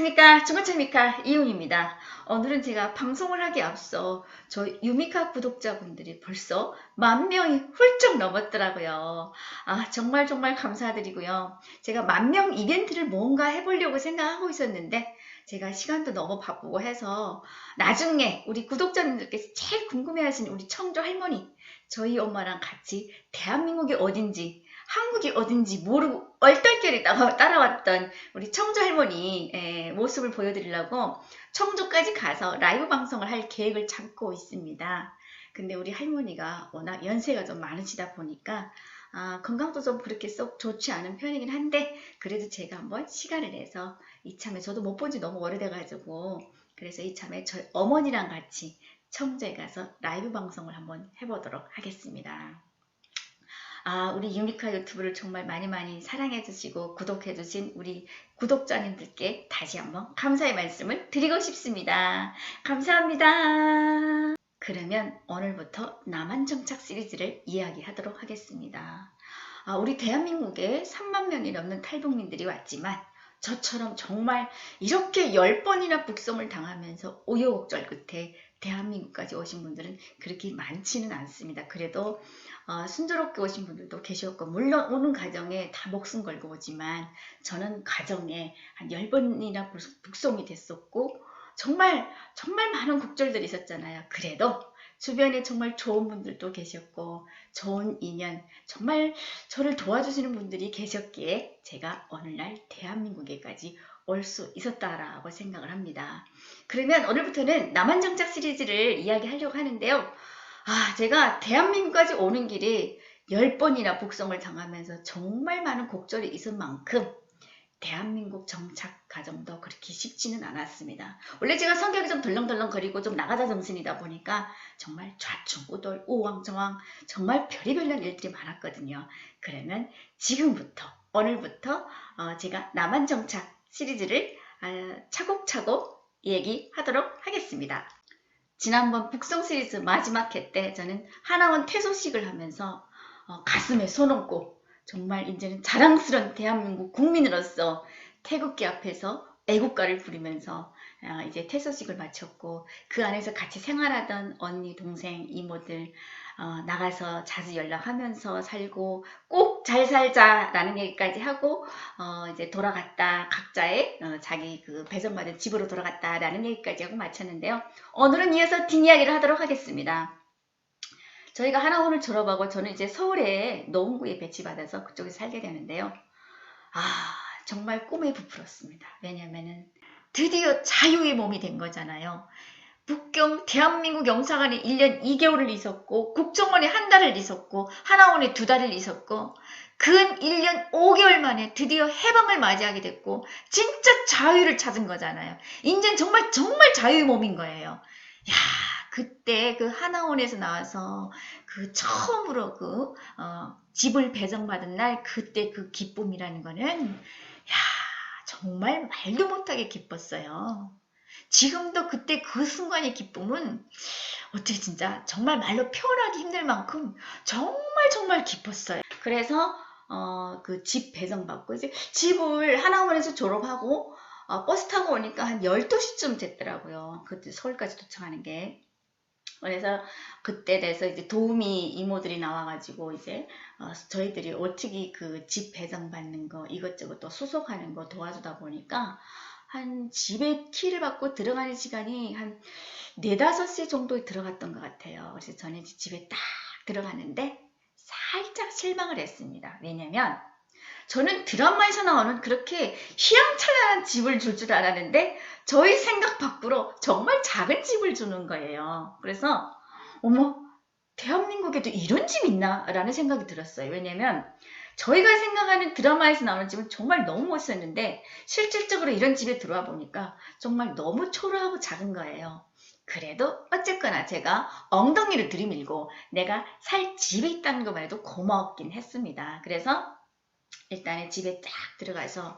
안녕하십니까. 중고차미카 이윤입니다. 오늘은 제가 방송을 하기에 앞서 저희 유미카 구독자분들이 벌써 10,000명이 훌쩍 넘었더라고요. 정말 감사드리고요. 제가 10,000명 이벤트를 뭔가 해보려고 생각하고 있었는데 제가 시간도 너무 바쁘고 해서 나중에 우리 구독자님들께서 제일 궁금해하시는 우리 청조 할머니, 저희 엄마랑 같이 대한민국이 어딘지 한국이 어딘지 모르고 얼떨결에 따라왔던 우리 청주 할머니 모습을 보여드리려고 청주까지 가서 라이브 방송을 할 계획을 잡고 있습니다. 근데 우리 할머니가 워낙 연세가 좀 많으시다 보니까 건강도 좀 그렇게 썩 좋지 않은 편이긴 한데 그래도 제가 한번 시간을 내서 이참에 저도 못 본 지 너무 오래돼가지고 그래서 이참에 저희 어머니랑 같이 청주에 가서 라이브 방송을 한번 해보도록 하겠습니다. 우리 유미카 유튜브를 정말 많이 사랑해주시고 구독해주신 우리 구독자님들께 다시 한번 감사의 말씀을 드리고 싶습니다. 감사합니다. 그러면 오늘부터 남한정착 시리즈를 이야기하도록 하겠습니다. 우리 대한민국에 3만 명이 넘는 탈북민들이 왔지만 저처럼 정말 이렇게 10번이나 북송을 당하면서 우여곡절 끝에 대한민국까지 오신 분들은 그렇게 많지는 않습니다. 그래도 순조롭게 오신 분들도 계셨고 물론 오는 과정에 다 목숨 걸고 오지만 저는 과정에 한 10번이나 북송이 됐었고 정말 많은 곡절들이 있었잖아요. 그래도 주변에 정말 좋은 분들도 계셨고 좋은 인연, 정말 저를 도와주시는 분들이 계셨기에 제가 오늘날 대한민국에까지 올 수 있었다라고 생각을 합니다. 그러면 오늘부터는 남한정착 시리즈를 이야기하려고 하는데요. 제가 대한민국까지 오는 길에 10번이나 북송을 당하면서 정말 많은 곡절이 있을 만큼 대한민국 정착 과정도 그렇게 쉽지는 않았습니다. 원래 제가 성격이 좀 덜렁덜렁거리고 좀 나가자 정신이다 보니까 정말 좌충우돌 우왕좌왕 정말 별의별 일들이 많았거든요. 그러면 지금부터 오늘부터 제가 남한정착 시리즈를 차곡차곡 얘기하도록 하겠습니다. 지난번 북송 시리즈 마지막 회 때 저는 하나원 퇴소식을 하면서 가슴에 손 얹고 정말 이제는 자랑스러운 대한민국 국민으로서 태극기 앞에서 애국가를 부리면서 이제 퇴소식을 마쳤고 그 안에서 같이 생활하던 언니, 동생, 이모들 나가서 자주 연락하면서 살고 꼭 잘 살자라는 얘기까지 하고 이제 돌아갔다 각자의 자기 그 배정받은 집으로 돌아갔다라는 얘기까지 하고 마쳤는데요. 오늘은 이어서 뒷이야기를 하도록 하겠습니다. 저희가 하나원을 졸업하고 저는 이제 서울에 노원구에 배치받아서 그쪽에 살게 되는데요. 정말 꿈에 부풀었습니다. 왜냐면은 드디어 자유의 몸이 된 거잖아요. 북경 대한민국 영사관에 1년 2개월을 있었고 국정원에 한 달을 있었고 하나원에 2달을 있었고 근 1년 5개월 만에 드디어 해방을 맞이하게 됐고 진짜 자유를 찾은 거잖아요. 이제는 정말 자유의 몸인 거예요. 그때 그 하나원에서 나와서 그 처음으로 집을 배정받은 날 그때 그 기쁨이라는 거는 정말 말도 못하게 기뻤어요. 지금도 그때 그 순간의 기쁨은 어떻게 진짜 정말 말로 표현하기 힘들 만큼 정말 기뻤어요. 그래서 그 집 배정받고 이제 집을 하나원에서 졸업하고 버스 타고 오니까 한 12시쯤 됐더라고요. 그때 서울까지 도착하는 게. 그래서 그때 돼서 이제 도우미 이모들이 나와가지고 이제 저희들이 어떻게 그 집 배정받는 거 이것저것 또 수속하는 거 도와주다 보니까 한 집에 키를 받고 들어가는 시간이 한 4-5시 정도에 들어갔던 것 같아요. 그래서 저는 이제 집에 딱 들어갔는데 살짝 실망을 했습니다. 왜냐면 저는 드라마에서 나오는 그렇게 휘황찬란한 집을 줄 줄 알았는데 저희 생각 밖으로 정말 작은 집을 주는 거예요. 그래서 어머, 대한민국에도 이런 집 있나? 라는 생각이 들었어요. 왜냐면 저희가 생각하는 드라마에서 나오는 집은 정말 너무 멋있었는데 실질적으로 이런 집에 들어와 보니까 정말 너무 초라하고 작은 거예요. 그래도 어쨌거나 제가 엉덩이를 들이밀고 내가 살 집에 있다는 것만 해도 고마웠긴 했습니다. 그래서 일단은 집에 딱 들어가서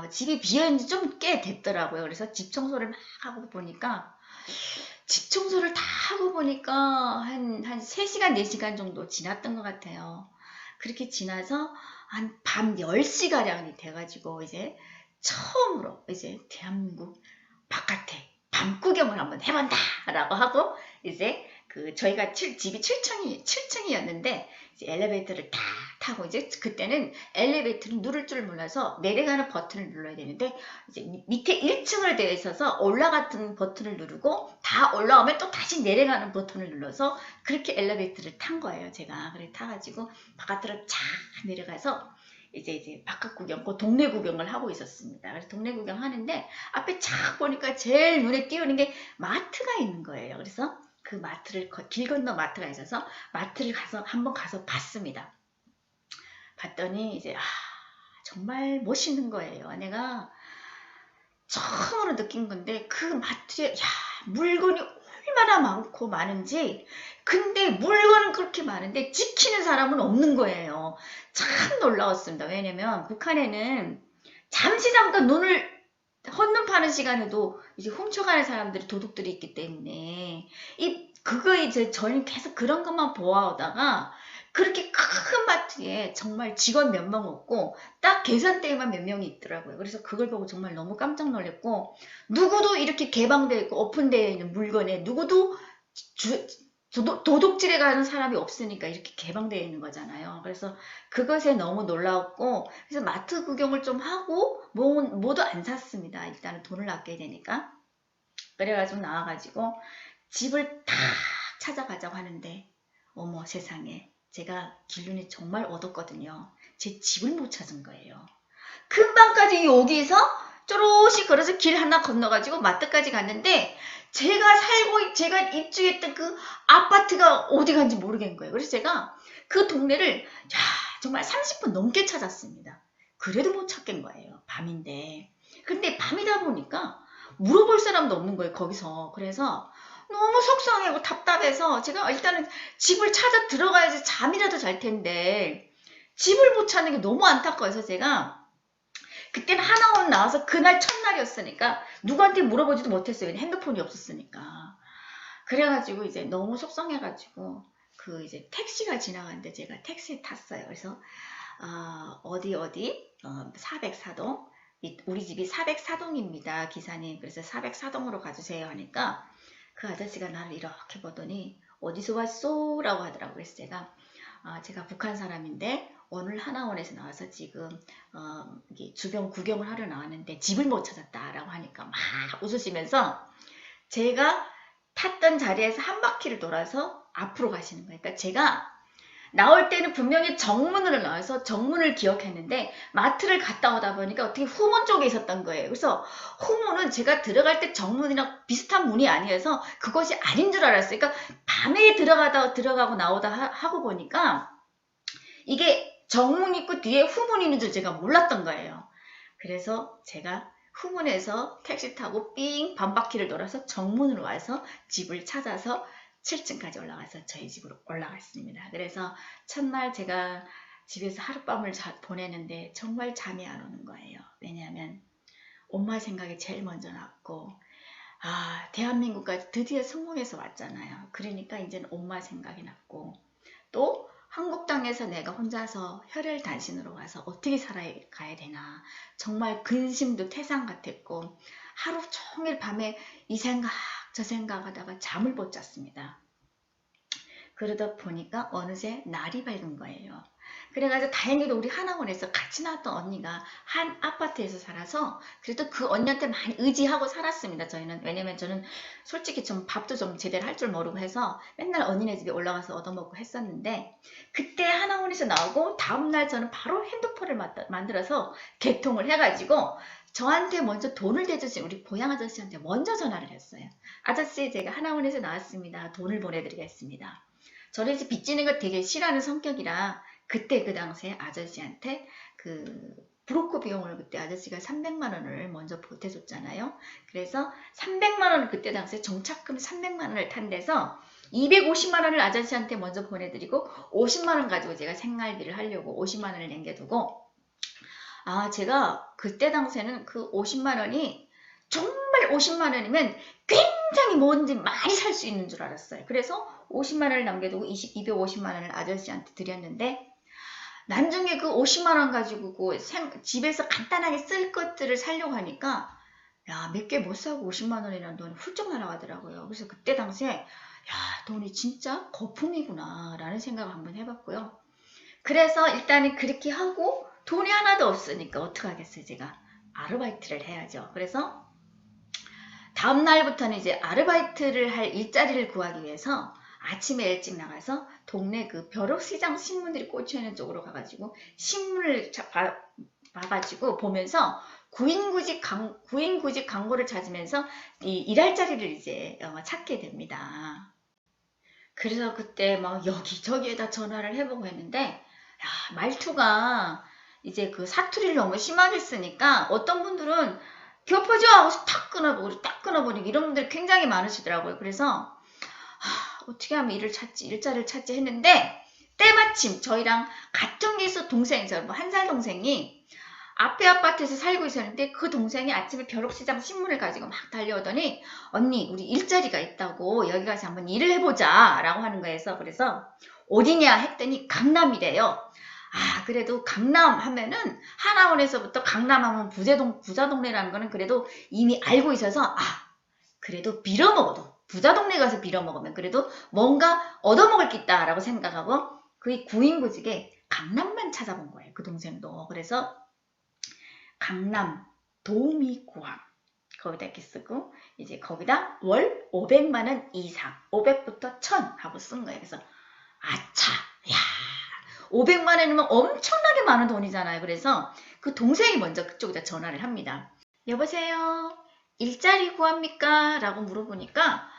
집이 비어있는 지 좀 꽤 됐더라고요. 그래서 집 청소를 막 하고 보니까 집 청소를 다 하고 보니까 한 3시간, 4시간 정도 지났던 것 같아요. 그렇게 지나서 한 밤 10시가량이 돼가지고 이제 처음으로 이제 대한민국 바깥에 밤 구경을 한번 해본다라고 하고 이제 저희가 집이 7층이었는데 엘리베이터를 다 타고 이제 그때는 엘리베이터를 누를 줄 몰라서 내려가는 버튼을 눌러야 되는데 이제 밑에 1층을 되어 있어서 올라가는 버튼을 누르고 다 올라오면 또 다시 내려가는 버튼을 눌러서 그렇게 엘리베이터를 탄 거예요. 제가 그래 타가지고 바깥으로 쫙 내려가서 이제 바깥 구경, 그 동네 구경을 하고 있었습니다. 그래서 동네 구경 하는데 앞에 쫙 보니까 제일 눈에 띄는 게 마트가 있는 거예요. 그래서 그 마트를 길 건너 마트가 있어서 마트를 한번 가서 봤습니다. 봤더니 이제 정말 멋있는 거예요. 내가 처음으로 느낀 건데 그 마트에 물건이 얼마나 많고 많은지, 근데 물건은 그렇게 많은데 지키는 사람은 없는 거예요. 참 놀라웠습니다. 왜냐면 북한에는 잠깐 눈을 헌눈 파는 시간에도 이제 훔쳐가는 사람들이 도둑들이 있기 때문에 저는 계속 그런 것만 보아오다가 그렇게 큰 마트에 정말 직원 몇 명 없고 딱 계산대에만 몇 명이 있더라고요. 그래서 그걸 보고 정말 너무 깜짝 놀랐고, 누구도 이렇게 개방되어 있고 오픈되어 있는 물건에 누구도 도둑질에 가는 사람이 없으니까 이렇게 개방되어 있는 거잖아요. 그래서 그것에 너무 놀라웠고, 그래서 마트 구경을 좀 하고 뭐도 안 샀습니다. 일단은 돈을 아껴야 되니까. 그래가지고 나와가지고 집을 탁 찾아가자고 하는데 어머 세상에, 제가 길눈이 정말 얻었거든요. 제 집을 못 찾은 거예요. 금방까지 여기서 쪼로시 걸어서 길 하나 건너가지고 마트까지 갔는데 제가 입주했던 그 아파트가 어디 간지 모르겠는 거예요. 그래서 제가 그 동네를 정말 30분 넘게 찾았습니다. 그래도 못 찾겠는 거예요. 밤인데. 근데 밤이다 보니까 물어볼 사람도 없는 거예요. 거기서. 그래서 너무 속상하고 답답해서 제가 일단은 집을 찾아 들어가야지 잠이라도 잘 텐데 집을 못 찾는 게 너무 안타까워서 제가 그때는 하나원 나와서 그날 첫날이었으니까 누구한테 물어보지도 못했어요. 핸드폰이 없었으니까. 그래가지고 이제 너무 속상해가지고 이제 택시가 지나가는데 제가 택시에 탔어요. 그래서 어디 404동, 우리 집이 404동입니다 기사님. 그래서 404동으로 가주세요 하니까 그 아저씨가 나를 이렇게 보더니 어디서 왔소? 라고 하더라고요. 그래서 제가 북한 사람인데 오늘 하나원에서 나와서 지금 주변 구경을 하러 나왔는데 집을 못 찾았다 라고 하니까 막 웃으시면서 제가 탔던 자리에서 한 바퀴를 돌아서 앞으로 가시는 거예요. 그러니까 제가 나올 때는 분명히 정문으로 나와서 정문을 기억했는데 마트를 갔다 오다 보니까 어떻게 후문 쪽에 있었던 거예요. 그래서 후문은 제가 들어갈 때 정문이랑 비슷한 문이 아니어서 그것이 아닌 줄 알았어요. 그러니까 밤에 들어가고 나오다 하고 보니까 이게 정문 있고 뒤에 후문 있는 줄 제가 몰랐던 거예요. 그래서 제가 후문에서 택시 타고 삥 반바퀴를 돌아서 정문으로 와서 집을 찾아서 7층까지 올라가서 저희 집으로 올라갔습니다. 그래서 첫날 제가 집에서 하룻밤을 보내는데 정말 잠이 안 오는 거예요. 왜냐하면 엄마 생각이 제일 먼저 났고 대한민국까지 드디어 성공해서 왔잖아요. 그러니까 이제는 엄마 생각이 났고, 또 한국 땅에서 내가 혼자서 혈혈단신으로 와서 어떻게 살아가야 되나 정말 근심도 태산 같았고, 하루 종일 밤에 이 생각 저 생각하다가 잠을 못 잤습니다. 그러다 보니까 어느새 날이 밝은 거예요. 그래가지고 다행히도 우리 하나원에서 같이 나왔던 언니가 한 아파트에서 살아서 그래도 그 언니한테 많이 의지하고 살았습니다. 저희는. 왜냐면 저는 솔직히 좀 밥도 좀 제대로 할 줄 모르고 해서 맨날 언니네 집에 올라가서 얻어먹고 했었는데, 그때 하나원에서 나오고 다음날 저는 바로 핸드폰을 만들어서 개통을 해가지고 저한테 먼저 돈을 대주신 우리 보양 아저씨한테 먼저 전화를 했어요. 아저씨, 제가 하나원에서 나왔습니다. 돈을 보내드리겠습니다. 저는 이제 빚지는 걸 되게 싫어하는 성격이라 그때 그 당시에 아저씨한테 브로커 비용을 그때 아저씨가 300만 원을 먼저 보태줬잖아요. 그래서 300만 원을 그때 당시에 정착금 300만 원을 탄 데서 250만 원을 아저씨한테 먼저 보내드리고 50만 원 가지고 제가 생활비를 하려고 50만 원을 남겨두고, 제가 그때 당시에는 그 50만 원이 정말 50만 원이면 굉장히 뭔지 많이 살 수 있는 줄 알았어요. 그래서 50만 원을 남겨두고 250만 원을 아저씨한테 드렸는데 나중에 그 50만 원 가지고 집에서 간단하게 쓸 것들을 사려고 하니까 야, 몇 개 못 사고 50만 원이라는 돈이 훌쩍 날아가더라고요. 그래서 그때 당시에 야, 돈이 진짜 거품이구나 라는 생각을 한번 해봤고요. 그래서 일단은 그렇게 하고 돈이 하나도 없으니까 어떡하겠어요. 제가 아르바이트를 해야죠. 그래서 다음 날부터는 이제 아르바이트를 할 일자리를 구하기 위해서 아침에 일찍 나가서 동네 그 벼룩시장 신문들이 꽂혀있는 쪽으로 가가지고 신문을 봐가지고 보면서 구인구직 광고를 찾으면서 이 일할 자리를 이제 찾게 됩니다. 그래서 그때 막 여기저기에다 전화를 해보고 했는데 야, 말투가 이제 그 사투리를 너무 심하게 쓰니까 어떤 분들은 교포죠 하고서 탁 끊어버리고 딱 끊어버리고 이런 분들이 굉장히 많으시더라고요. 그래서 어떻게 하면 일자리를 찾지 했는데 때마침 저희랑 같은 기수 동생이죠. 뭐 한 살 동생이 앞에 아파트에서 살고 있었는데 그 동생이 아침에 벼룩시장 신문을 가지고 막 달려오더니 언니 우리 일자리가 있다고 여기 가서 한번 일을 해보자 라고 하는 거에서 그래서 어디냐 했더니 강남이래요. 아 그래도 강남 하면은 하나원에서부터 강남 하면 부자 동네라는 거는 그래도 이미 알고 있어서 아 그래도 빌어먹어도 부자 동네 가서 빌어먹으면 그래도 뭔가 얻어먹을 게 있다라고 생각하고 그 구인구직에 강남만 찾아본 거예요. 그 동생도. 그래서 강남 도우미구함 거기다 이렇게 쓰고 이제 거기다 월 500만 원 이상 500부터 1000 하고 쓴 거예요. 그래서 아차 야 500만 원이면 엄청나게 많은 돈이잖아요. 그래서 그 동생이 먼저 그쪽에다 전화를 합니다. 여보세요 일자리 구합니까? 라고 물어보니까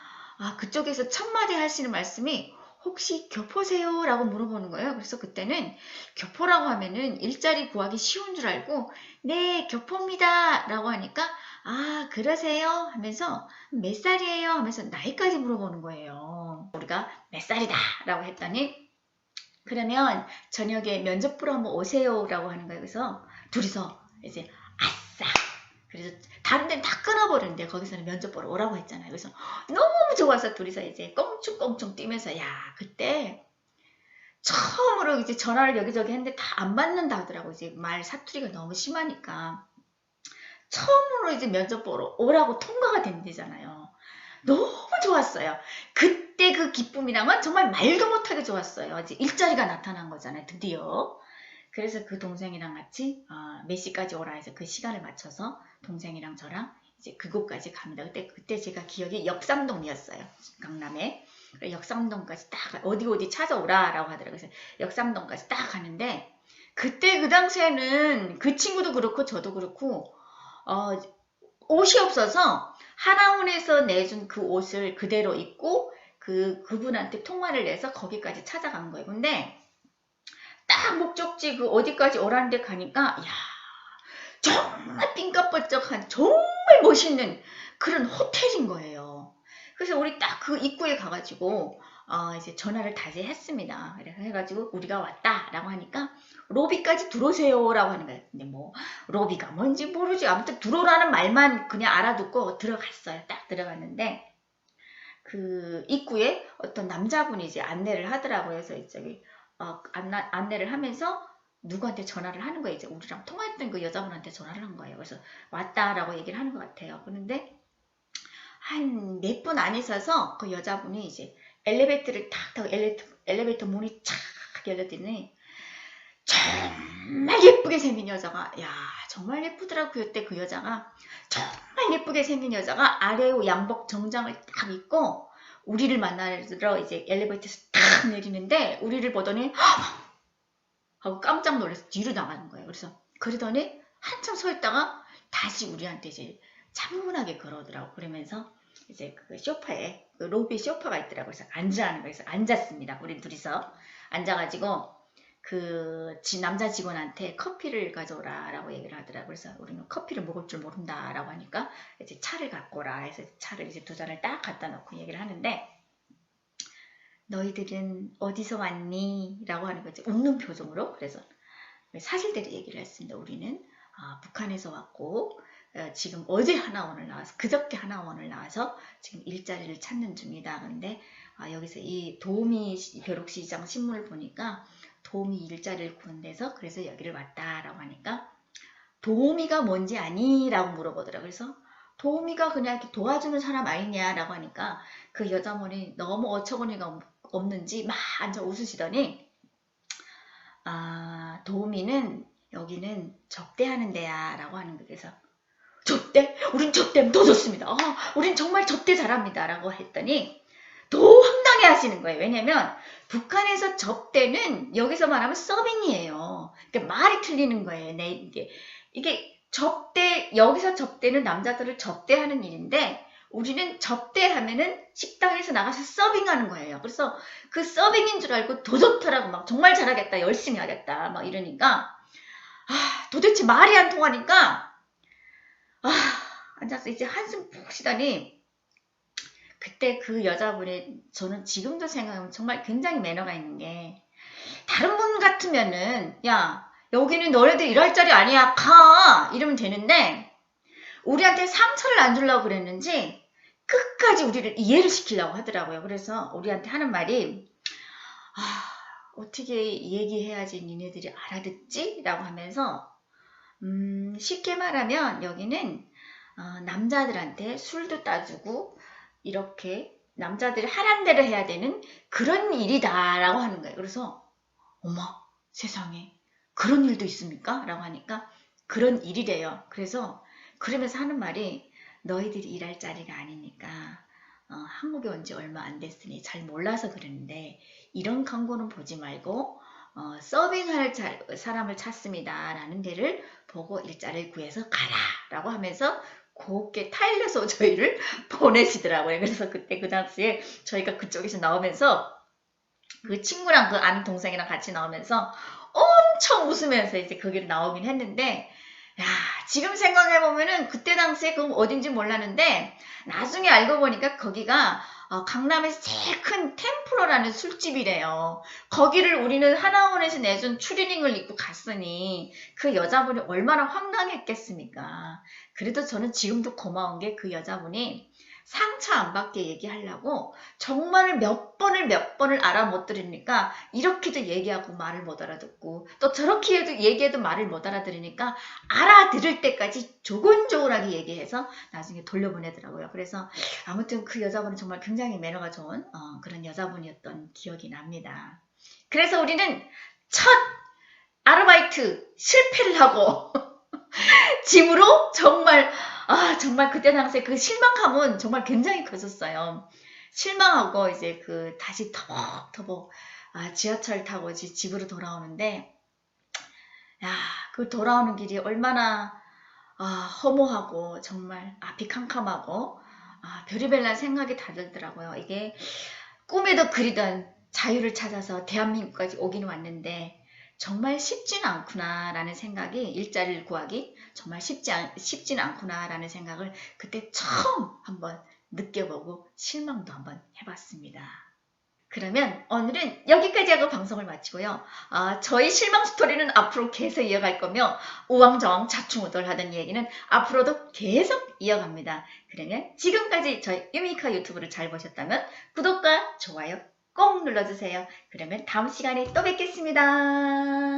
아 그쪽에서 첫 마디 하시는 말씀이 혹시 교포세요? 라고 물어보는 거예요. 그래서 그때는 교포라고 하면은 일자리 구하기 쉬운 줄 알고 네 교포입니다 라고 하니까 아 그러세요? 하면서 몇 살이에요? 하면서 나이까지 물어보는 거예요. 우리가 몇 살이다 라고 했더니 그러면 저녁에 면접 보러 한번 오세요 라고 하는 거예요. 그래서 둘이서 이제 아싸 그래서 다른 데는 다 끊어버리는데 거기서는 면접 보러 오라고 했잖아요. 그래서 너무 좋아서 둘이서 이제 껑충껑충 뛰면서 야 그때 처음으로 이제 전화를 여기저기 했는데 다 안 받는다 하더라고. 이제 말 사투리가 너무 심하니까 처음으로 이제 면접 보러 오라고 통과가 된대잖아요. 너무 좋았어요. 그때 그 기쁨이란 건 정말 말도 못하게 좋았어요. 이제 일자리가 나타난 거잖아요. 드디어. 그래서 그 동생이랑 같이 몇 시까지 오라 해서 그 시간을 맞춰서 동생이랑 저랑 이제 그곳까지 갑니다. 그때 제가 기억이 역삼동이었어요. 강남에. 역삼동까지 딱 어디 찾아오라 라고 하더라고요. 그래서 역삼동까지 딱 가는데 그때 그 당시에는 그 친구도 그렇고 저도 그렇고 옷이 없어서 하나원에서 내준 그 옷을 그대로 입고 그분한테 통화를 내서 거기까지 찾아간 거예요. 근데 딱 목적지 그 어디까지 오라는 데 가니까 야 정말 삥까번쩍한 정말 멋있는 그런 호텔인 거예요. 그래서 우리 딱 그 입구에 가가지고 이제 전화를 다시 했습니다. 그래서 해가지고 우리가 왔다라고 하니까 로비까지 들어오세요 라고 하는 거예요. 근데 뭐 로비가 뭔지 모르지. 아무튼 들어오라는 말만 그냥 알아듣고 들어갔어요. 딱 들어갔는데 그 입구에 어떤 남자분이 이제 안내를 하더라고요. 그래서 이쪽에 안내를 하면서 누구한테 전화를 하는 거예요. 이제 우리랑 통화했던 그 여자분한테 전화를 한 거예요. 그래서 왔다라고 얘기를 하는 것 같아요. 그런데 한 몇 분 안 있어서 그 여자분이 이제 엘리베이터를 탁 타고 엘리베이터 문이 착 열렸더니 정말 예쁘게 생긴 여자가 야 정말 예쁘더라고요. 그때 그 여자가 정말 예쁘게 생긴 여자가 아래로 양복 정장을 딱 입고 우리를 만나러 이제 엘리베이터에서 탁 내리는데 우리를 보더니 하고 깜짝 놀라서 뒤로 나가는 거예요. 그래서 그러더니 한참 서 있다가 다시 우리한테 이제 차분하게 그러더라고. 그러면서 이제 그 소파에 그 로비 소파가 있더라고요. 그래서 앉으라는 거예요. 그래서 앉았습니다. 우리 둘이서 앉아가지고 그 남자 직원한테 커피를 가져오라 라고 얘기를 하더라고요. 그래서 우리는 커피를 먹을 줄 모른다 라고 하니까 이제 차를 갖고 오라 해서 차를 이제 두 잔을 딱 갖다 놓고 얘기를 하는데 너희들은 어디서 왔니? 라고 하는 거죠. 웃는 표정으로. 그래서 사실대로 얘기를 했습니다. 우리는 북한에서 왔고 지금 어제 하나원을 나와서 그저께 하나원을 나와서 지금 일자리를 찾는 중이다. 근데 여기서 이 도우미 벼룩시장 신문을 보니까 도우미 일자리를 구한 데서 그래서 여기를 왔다라고 하니까 도우미가 뭔지 아니? 라고 물어보더라고요. 그래서 도우미가 그냥 이렇게 도와주는 사람 아니냐라고 하니까 그 여자분이 너무 어처구니가 없는지 막 앉아 웃으시더니 도우미는 여기는 접대하는 데야 라고 하는 거예요. 그래서 접대? 우린 접대면 더 좋습니다. 우린 정말 접대 잘합니다 라고 했더니 더 황당해 하시는 거예요. 왜냐면 북한에서 접대는 여기서 말하면 서빙이에요. 그러니까 말이 틀리는 거예요. 이게 접대, 여기서 접대는 남자들을 접대하는 일인데 우리는 접대하면은 식당에서 나가서 서빙하는 거예요. 그래서 그 서빙인 줄 알고 더 좋더라고. 막 정말 잘하겠다. 열심히 하겠다. 막 이러니까 도대체 말이 안 통하니까 앉아서 이제 한숨 푹 쉬더니 그때 그 여자분이 저는 지금도 생각하면 정말 굉장히 매너가 있는 게 다른 분 같으면은 야 여기는 너네들 일할 자리 아니야 가 이러면 되는데 우리한테 상처를 안 주려고 그랬는지 끝까지 우리를 이해를 시키려고 하더라고요. 그래서 우리한테 하는 말이 어떻게 얘기해야지 니네들이 알아듣지? 라고 하면서 쉽게 말하면 여기는 남자들한테 술도 따주고 이렇게 남자들이 하란 대로 해야 되는 그런 일이다 라고 하는 거예요. 그래서 어머 세상에 그런 일도 있습니까? 라고 하니까 그런 일이래요. 그래서 그러면서 하는 말이 너희들이 일할 자리가 아니니까 한국에 온 지 얼마 안 됐으니 잘 몰라서 그러는데 이런 광고는 보지 말고 서빙할 사람을 찾습니다 라는 데를 보고 일자리를 구해서 가라 라고 하면서 곱게 타일러서 저희를 보내시더라고요. 그래서 그때 그 당시에 저희가 그쪽에서 나오면서 그 친구랑 그 아는 동생이랑 같이 나오면서 엄청 웃으면서 이제 거기를 나오긴 했는데 야 지금 생각해보면은 그때 당시에 그 어딘지 몰랐는데 나중에 알고 보니까 거기가 강남에서 제일 큰 템프로라는 술집이래요. 거기를 우리는 하나원에서 내준 추리닝을 입고 갔으니 그 여자분이 얼마나 황당했겠습니까. 그래도 저는 지금도 고마운 게 그 여자분이 상처 안 받게 얘기하려고 정말 몇 번을 알아 못 들으니까 이렇게도 얘기하고 말을 못 알아듣고 또 저렇게 얘기해도 말을 못 알아들으니까 알아들을 때까지 조곤조곤하게 얘기해서 나중에 돌려보내더라고요. 그래서 아무튼 그 여자분은 정말 굉장히 매너가 좋은 그런 여자분이었던 기억이 납니다. 그래서 우리는 첫 아르바이트 실패를 하고 집으로 정말 그때 당시에 그 실망감은 정말 굉장히 컸었어요. 실망하고 이제 다시 터벅터벅 지하철 타고 이제 집으로 돌아오는데 그 돌아오는 길이 얼마나 허무하고 정말 앞이 캄캄하고 별의별 생각이 다 들더라고요. 이게 꿈에도 그리던 자유를 찾아서 대한민국까지 오긴 왔는데 정말 쉽지는 않구나 라는 생각이 일자리를 구하기 정말 쉽지는 않구나 라는 생각을 그때 처음 한번 느껴보고 실망도 한번 해봤습니다. 그러면 오늘은 여기까지 하고 방송을 마치고요. 저희 실망 스토리는 앞으로 계속 이어갈 거며 우왕좌왕 자충우돌하던 얘기는 앞으로도 계속 이어갑니다. 그러면 지금까지 저희 유미카 유튜브를 잘 보셨다면 구독과 좋아요 꼭 눌러주세요. 그러면 다음 시간에 또 뵙겠습니다.